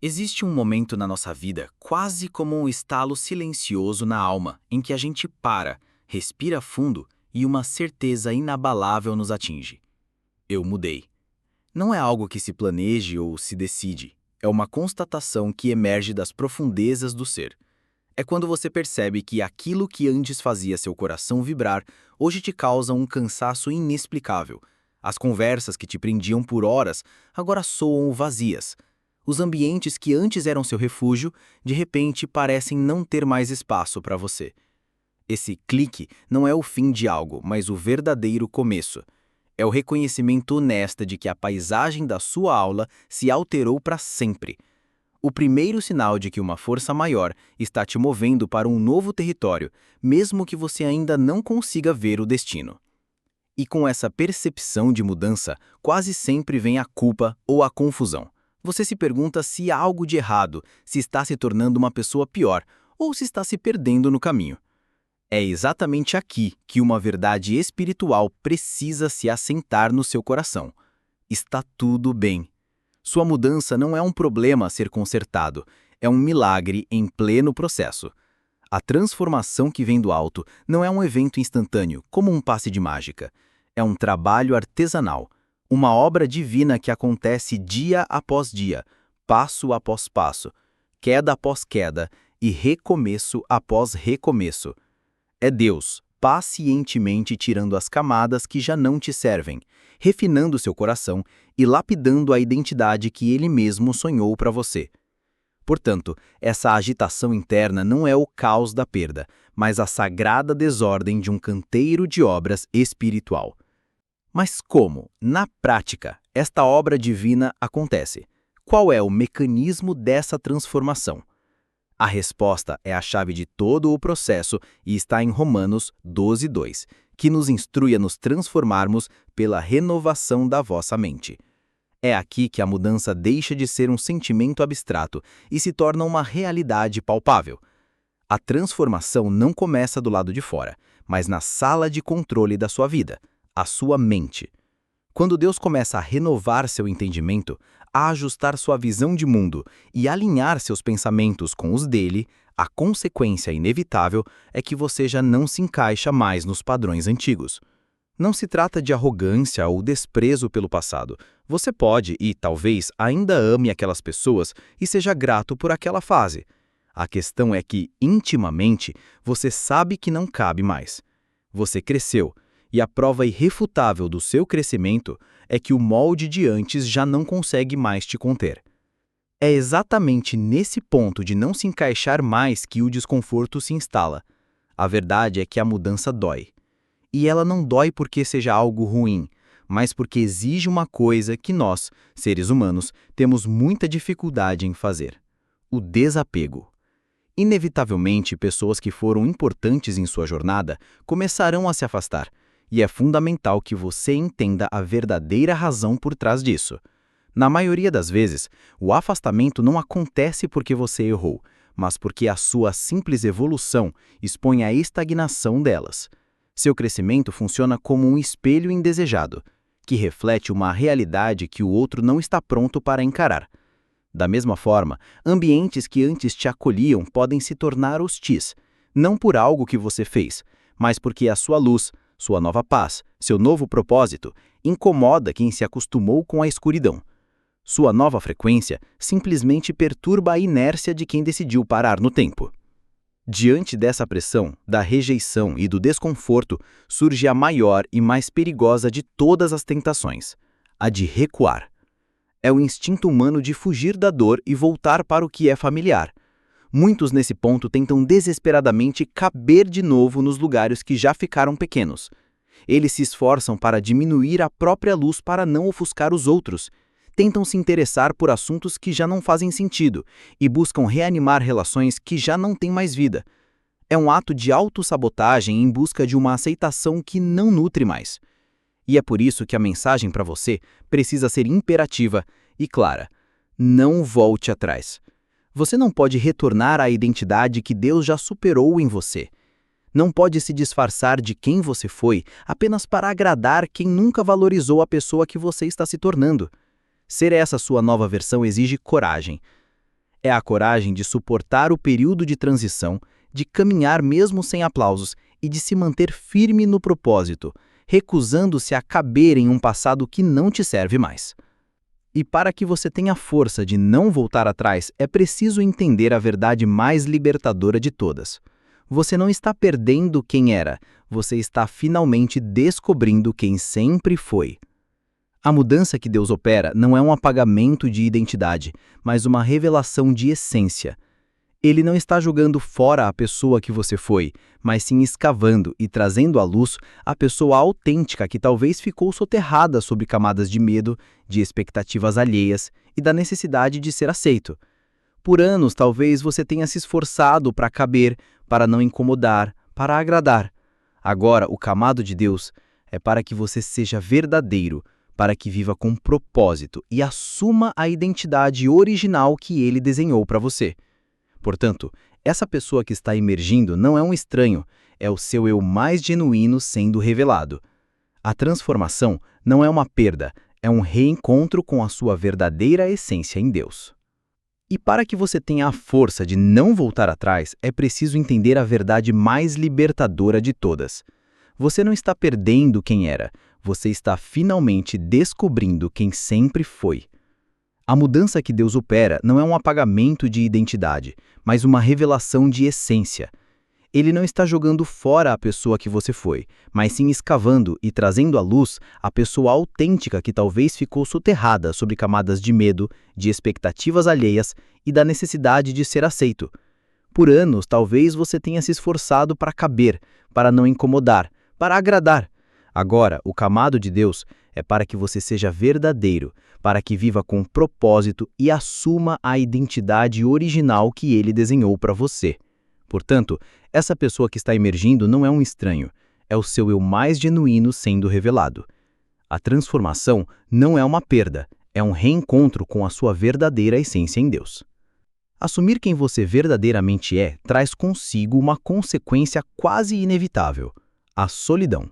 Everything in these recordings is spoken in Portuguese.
Existe um momento na nossa vida, quase como um estalo silencioso na alma, em que a gente para, respira fundo e uma certeza inabalável nos atinge. Eu mudei. Não é algo que se planeje ou se decide. É uma constatação que emerge das profundezas do ser. É quando você percebe que aquilo que antes fazia seu coração vibrar, hoje te causa um cansaço inexplicável. As conversas que te prendiam por horas agora soam vazias. Os ambientes que antes eram seu refúgio, de repente parecem não ter mais espaço para você. Esse clique não é o fim de algo, mas o verdadeiro começo. É o reconhecimento honesto de que a paisagem da sua aula se alterou para sempre. O primeiro sinal de que uma força maior está te movendo para um novo território, mesmo que você ainda não consiga ver o destino. E com essa percepção de mudança, quase sempre vem a culpa ou a confusão. Você se pergunta se há algo de errado, se está se tornando uma pessoa pior ou se está se perdendo no caminho. É exatamente aqui que uma verdade espiritual precisa se assentar no seu coração. Está tudo bem. Sua mudança não é um problema a ser consertado, é um milagre em pleno processo. A transformação que vem do alto não é um evento instantâneo, como um passe de mágica. É um trabalho artesanal, uma obra divina que acontece dia após dia, passo após passo, queda após queda e recomeço após recomeço. É Deus, pacientemente tirando as camadas que já não te servem, refinando seu coração e lapidando a identidade que Ele mesmo sonhou para você. Portanto, essa agitação interna não é o caos da perda, mas a sagrada desordem de um canteiro de obras espiritual. Mas como, na prática, esta obra divina acontece? Qual é o mecanismo dessa transformação? A resposta é a chave de todo o processo e está em Romanos 12:2, que nos instrui a nos transformarmos pela renovação da vossa mente. É aqui que a mudança deixa de ser um sentimento abstrato e se torna uma realidade palpável. A transformação não começa do lado de fora, mas na sala de controle da sua vida, a sua mente. Quando Deus começa a renovar seu entendimento, a ajustar sua visão de mundo e alinhar seus pensamentos com os dele, a consequência inevitável é que você já não se encaixa mais nos padrões antigos. Não se trata de arrogância ou desprezo pelo passado. Você pode e talvez ainda ame aquelas pessoas e seja grato por aquela fase. A questão é que, intimamente, você sabe que não cabe mais. Você cresceu, e a prova irrefutável do seu crescimento é que o molde de antes já não consegue mais te conter. É exatamente nesse ponto de não se encaixar mais que o desconforto se instala. A verdade é que a mudança dói. E ela não dói porque seja algo ruim, mas porque exige uma coisa que nós, seres humanos, temos muita dificuldade em fazer: o desapego. Inevitavelmente, pessoas que foram importantes em sua jornada começarão a se afastar, e é fundamental que você entenda a verdadeira razão por trás disso. Na maioria das vezes, o afastamento não acontece porque você errou, mas porque a sua simples evolução expõe a estagnação delas. Seu crescimento funciona como um espelho indesejado, que reflete uma realidade que o outro não está pronto para encarar. Da mesma forma, ambientes que antes te acolhiam podem se tornar hostis, não por algo que você fez, mas porque a sua luz, sua nova paz, seu novo propósito, incomoda quem se acostumou com a escuridão. Sua nova frequência simplesmente perturba a inércia de quem decidiu parar no tempo. Diante dessa pressão, da rejeição e do desconforto, surge a maior e mais perigosa de todas as tentações: a de recuar. É o instinto humano de fugir da dor e voltar para o que é familiar. Muitos nesse ponto tentam desesperadamente caber de novo nos lugares que já ficaram pequenos. Eles se esforçam para diminuir a própria luz para não ofuscar os outros. Tentam se interessar por assuntos que já não fazem sentido e buscam reanimar relações que já não têm mais vida. É um ato de autossabotagem em busca de uma aceitação que não nutre mais. E é por isso que a mensagem para você precisa ser imperativa e clara: não volte atrás. Você não pode retornar à identidade que Deus já superou em você. Não pode se disfarçar de quem você foi apenas para agradar quem nunca valorizou a pessoa que você está se tornando. Ser essa sua nova versão exige coragem. É a coragem de suportar o período de transição, de caminhar mesmo sem aplausos e de se manter firme no propósito, recusando-se a caber em um passado que não te serve mais. E para que você tenha força de não voltar atrás, é preciso entender a verdade mais libertadora de todas. Você não está perdendo quem era, você está finalmente descobrindo quem sempre foi. A mudança que Deus opera não é um apagamento de identidade, mas uma revelação de essência. Ele não está jogando fora a pessoa que você foi, mas sim escavando e trazendo à luz a pessoa autêntica que talvez ficou soterrada sob camadas de medo, de expectativas alheias e da necessidade de ser aceito. Por anos, talvez você tenha se esforçado para caber, para não incomodar, para agradar. Agora, o chamado de Deus é para que você seja verdadeiro, para que viva com propósito e assuma a identidade original que Ele desenhou para você. Portanto, essa pessoa que está emergindo não é um estranho, é o seu eu mais genuíno sendo revelado. A transformação não é uma perda, é um reencontro com a sua verdadeira essência em Deus. E para que você tenha a força de não voltar atrás, é preciso entender a verdade mais libertadora de todas. Você não está perdendo quem era, você está finalmente descobrindo quem sempre foi. A mudança que Deus opera não é um apagamento de identidade, mas uma revelação de essência. Ele não está jogando fora a pessoa que você foi, mas sim escavando e trazendo à luz a pessoa autêntica que talvez ficou soterrada sob camadas de medo, de expectativas alheias e da necessidade de ser aceito. Por anos, talvez você tenha se esforçado para caber, para não incomodar, para agradar. Agora, o chamado de Deus é para que você seja verdadeiro, para que viva com propósito e assuma a identidade original que Ele desenhou para você. Portanto, essa pessoa que está emergindo não é um estranho, é o seu eu mais genuíno sendo revelado. A transformação não é uma perda, é um reencontro com a sua verdadeira essência em Deus. Assumir quem você verdadeiramente é traz consigo uma consequência quase inevitável: a solidão.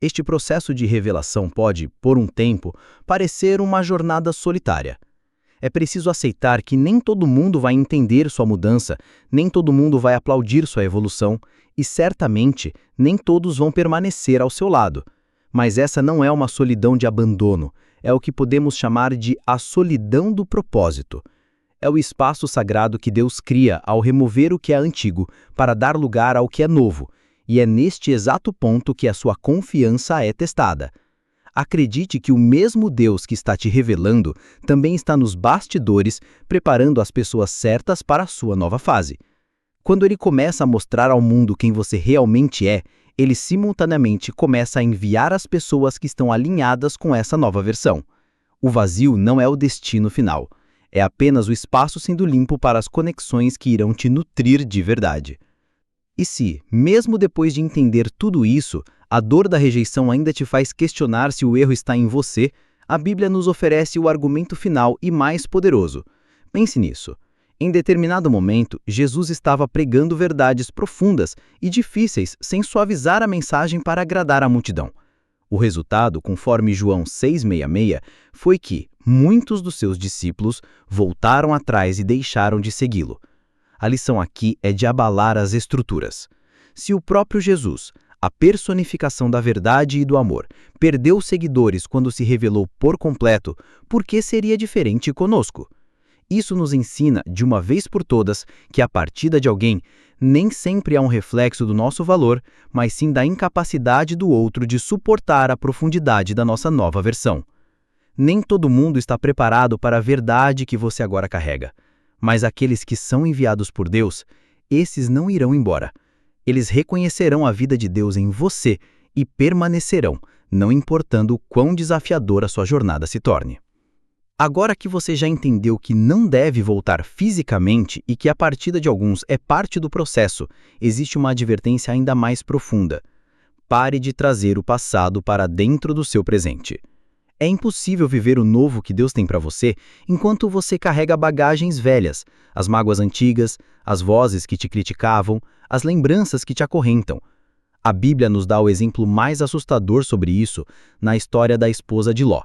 Este processo de revelação pode, por um tempo, parecer uma jornada solitária. É preciso aceitar que nem todo mundo vai entender sua mudança, nem todo mundo vai aplaudir sua evolução e, certamente, nem todos vão permanecer ao seu lado. Mas essa não é uma solidão de abandono, é o que podemos chamar de a solidão do propósito. É o espaço sagrado que Deus cria ao remover o que é antigo para dar lugar ao que é novo, e é neste exato ponto que a sua confiança é testada. Acredite que o mesmo Deus que está te revelando também está nos bastidores, preparando as pessoas certas para a sua nova fase. Quando Ele começa a mostrar ao mundo quem você realmente é, Ele simultaneamente começa a enviar as pessoas que estão alinhadas com essa nova versão. O vazio não é o destino final, é apenas o espaço sendo limpo para as conexões que irão te nutrir de verdade. E se, mesmo depois de entender tudo isso, a dor da rejeição ainda te faz questionar se o erro está em você, a Bíblia nos oferece o argumento final e mais poderoso. Pense nisso. Em determinado momento, Jesus estava pregando verdades profundas e difíceis sem suavizar a mensagem para agradar a multidão. O resultado, conforme João 6,66, foi que muitos dos seus discípulos voltaram atrás e deixaram de segui-lo. A lição aqui é de abalar as estruturas. Se o próprio Jesus, a personificação da verdade e do amor, perdeu seguidores quando se revelou por completo, por que seria diferente conosco? Isso nos ensina, de uma vez por todas, que a partida de alguém nem sempre é um reflexo do nosso valor, mas sim da incapacidade do outro de suportar a profundidade da nossa nova versão. Nem todo mundo está preparado para a verdade que você agora carrega. Mas aqueles que são enviados por Deus, esses não irão embora. Eles reconhecerão a vida de Deus em você e permanecerão, não importando o quão desafiadora a sua jornada se torne. Agora que você já entendeu que não deve voltar fisicamente e que a partida de alguns é parte do processo, existe uma advertência ainda mais profunda. Pare de trazer o passado para dentro do seu presente. É impossível viver o novo que Deus tem para você enquanto você carrega bagagens velhas, as mágoas antigas, as vozes que te criticavam, as lembranças que te acorrentam. A Bíblia nos dá o exemplo mais assustador sobre isso na história da esposa de Ló.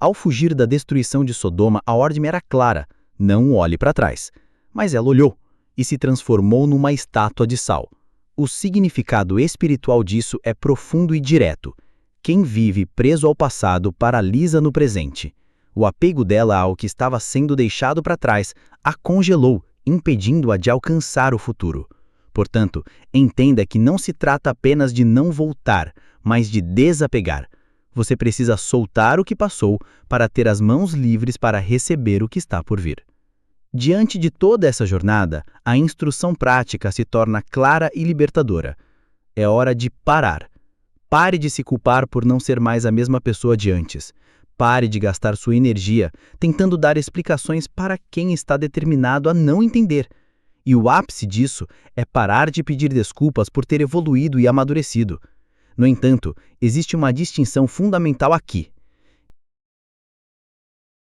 Ao fugir da destruição de Sodoma, a ordem era clara: não olhe para trás. Mas ela olhou e se transformou numa estátua de sal. O significado espiritual disso é profundo e direto. Quem vive preso ao passado paralisa no presente. O apego dela ao que estava sendo deixado para trás a congelou, impedindo-a de alcançar o futuro. Portanto, entenda que não se trata apenas de não voltar, mas de desapegar. Você precisa soltar o que passou para ter as mãos livres para receber o que está por vir. Diante de toda essa jornada, a instrução prática se torna clara e libertadora. É hora de parar. Pare de se culpar por não ser mais a mesma pessoa de antes. Pare de gastar sua energia tentando dar explicações para quem está determinado a não entender. E o ápice disso é parar de pedir desculpas por ter evoluído e amadurecido. No entanto, existe uma distinção fundamental aqui.